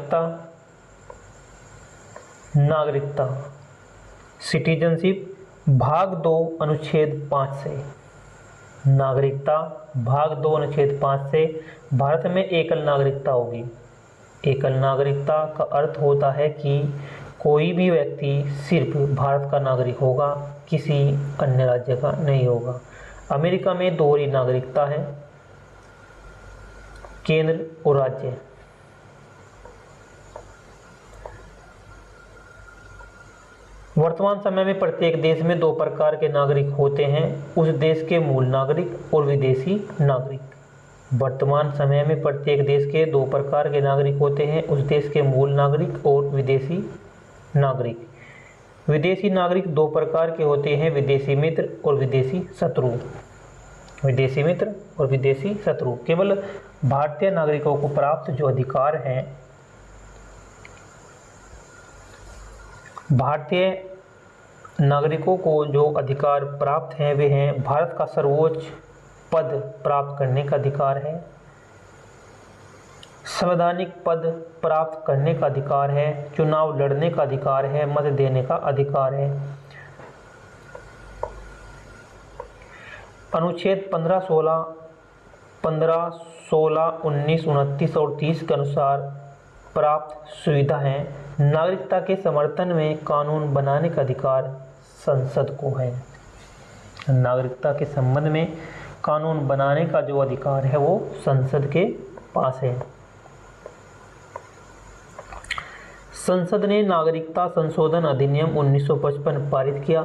नागरिकता, नागरिकता सिटीजनशिप भाग 2 अनुच्छेद 5 से, नागरिकता भाग 2 अनुच्छेद 5 से भारत में एकल नागरिकता होगी। एकल नागरिकता का अर्थ होता है कि कोई भी व्यक्ति सिर्फ भारत का नागरिक होगा, किसी अन्य राज्य का नहीं होगा। अमेरिका में दोहरी नागरिकता है, केंद्र और राज्य। वर्तमान समय में प्रत्येक देश में 2 प्रकार के नागरिक होते हैं, उस देश के मूल नागरिक और विदेशी नागरिक। वर्तमान समय में प्रत्येक देश के 2 प्रकार के नागरिक होते हैं, उस देश के मूल नागरिक और विदेशी नागरिक। विदेशी नागरिक 2 प्रकार के होते हैं, विदेशी मित्र और विदेशी शत्रु। विदेशी मित्र और विदेशी शत्रु। केवल भारतीय नागरिकों को प्राप्त जो अधिकार हैं, भारतीय नागरिकों को जो अधिकार प्राप्त हैं वे हैं, भारत का सर्वोच्च पद प्राप्त करने का अधिकार है, संवैधानिक पद प्राप्त करने का अधिकार है, चुनाव लड़ने का अधिकार है, मत देने का अधिकार है। अनुच्छेद 15, 16, 19, 29 और 30 के अनुसार प्राप्त सुविधा है। नागरिकता के समर्थन में कानून बनाने का अधिकार संसद को है। नागरिकता के संबंध में कानून बनाने का जो अधिकार है वो संसद के पास है। संसद ने नागरिकता संशोधन अधिनियम 1955 पारित किया।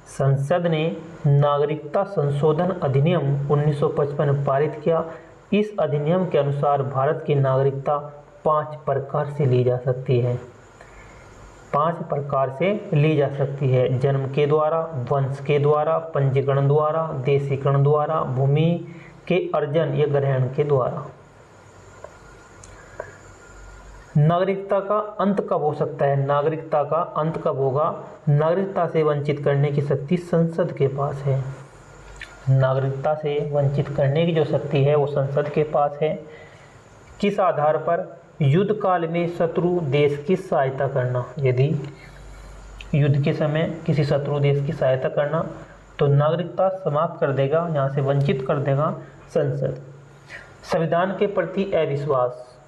संसद ने नागरिकता संशोधन अधिनियम 1955 पारित किया। इस अधिनियम के अनुसार भारत की नागरिकता 5 प्रकार से ली जा सकती है। 5 प्रकार से ली जा सकती है। जन्म के द्वारा, वंश के द्वारा, पंजीकरण द्वारा, देशीकरण द्वारा, भूमि के अर्जन या ग्रहण के द्वारा। नागरिकता का अंत कब हो सकता है? नागरिकता का अंत कब होगा? नागरिकता से वंचित करने की शक्ति संसद के पास है। नागरिकता से वंचित करने की जो शक्ति है वो संसद के पास है। किस आधार पर? युद्ध काल में शत्रु देश की सहायता करना। यदि युद्ध के समय किसी शत्रु देश की सहायता करना तो नागरिकता समाप्त कर देगा, यहाँ से वंचित कर देगा संसद। संविधान के प्रति अविश्वास,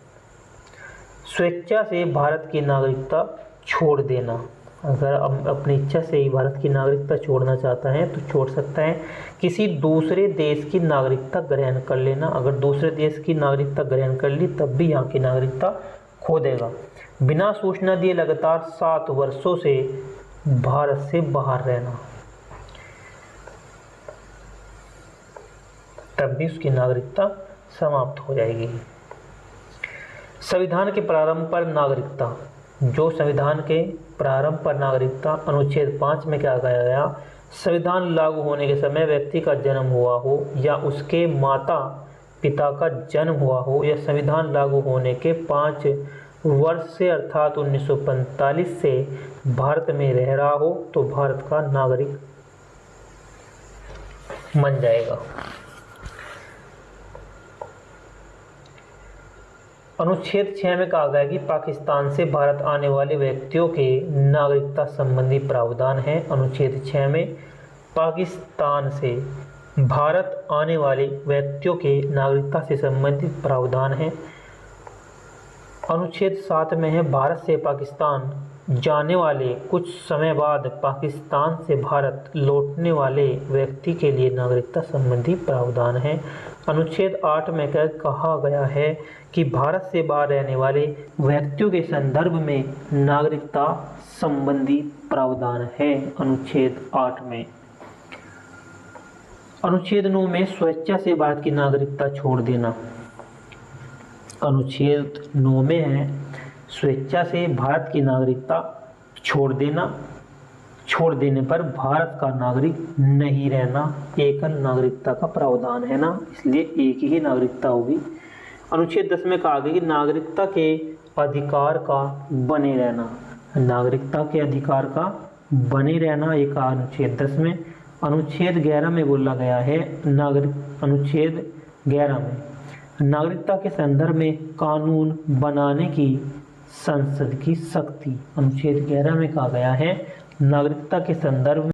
स्वेच्छा से भारत की नागरिकता छोड़ देना। अगर अपनी इच्छा से ही भारत की नागरिकता छोड़ना चाहता है तो छोड़ सकता है। किसी दूसरे देश की नागरिकता ग्रहण कर लेना, अगर दूसरे देश की नागरिकता ग्रहण कर ली तब भी यहाँ की नागरिकता खो देगा। बिना सूचना दिए लगातार 7 वर्षों से भारत से बाहर रहना, तब भी उसकी नागरिकता समाप्त हो जाएगी। संविधान के प्रारंभ पर नागरिकता, जो संविधान के प्रारंभ पर नागरिकता, अनुच्छेद 5 में क्या कहा गया? संविधान लागू होने के समय व्यक्ति का जन्म हुआ हो या उसके माता पिता का जन्म हुआ हो या संविधान लागू होने के 5 वर्ष से अर्थात 1945 से भारत में रह रहा हो तो भारत का नागरिक बन जाएगा। अनुच्छेद 6 में कहा गया कि पाकिस्तान से भारत आने वाले व्यक्तियों के नागरिकता संबंधी प्रावधान है। अनुच्छेद 6 में पाकिस्तान से भारत आने वाले व्यक्तियों के नागरिकता से संबंधित प्रावधान है। अनुच्छेद 7 में है भारत से पाकिस्तान जाने वाले कुछ समय बाद पाकिस्तान से भारत लौटने वाले व्यक्ति के लिए नागरिकता संबंधी प्रावधान है। अनुच्छेद 8 में कहा गया है कि भारत से बाहर रहने वाले व्यक्तियों के संदर्भ में नागरिकता संबंधी प्रावधान है। अनुच्छेद 8 में। अनुच्छेद 9 में स्वेच्छा से भारत की नागरिकता छोड़ देना। अनुच्छेद 9 में है स्वेच्छा से भारत की नागरिकता छोड़ देना, छोड़ देने पर भारत का नागरिक नहीं रहना। एकल नागरिकता का प्रावधान है ना, इसलिए एक ही नागरिकता होगी। अनुच्छेद 10 में कहा गया कि नागरिकता के अधिकार का बने रहना, नागरिकता के अधिकार का बने रहना, एक अनुच्छेद 10 में। अनुच्छेद 11 में बोला गया है अनुच्छेद 11 में नागरिकता के संदर्भ में कानून बनाने की संसद की शक्ति। अनुच्छेद 11 में कहा गया है नागरिकता के संदर्भ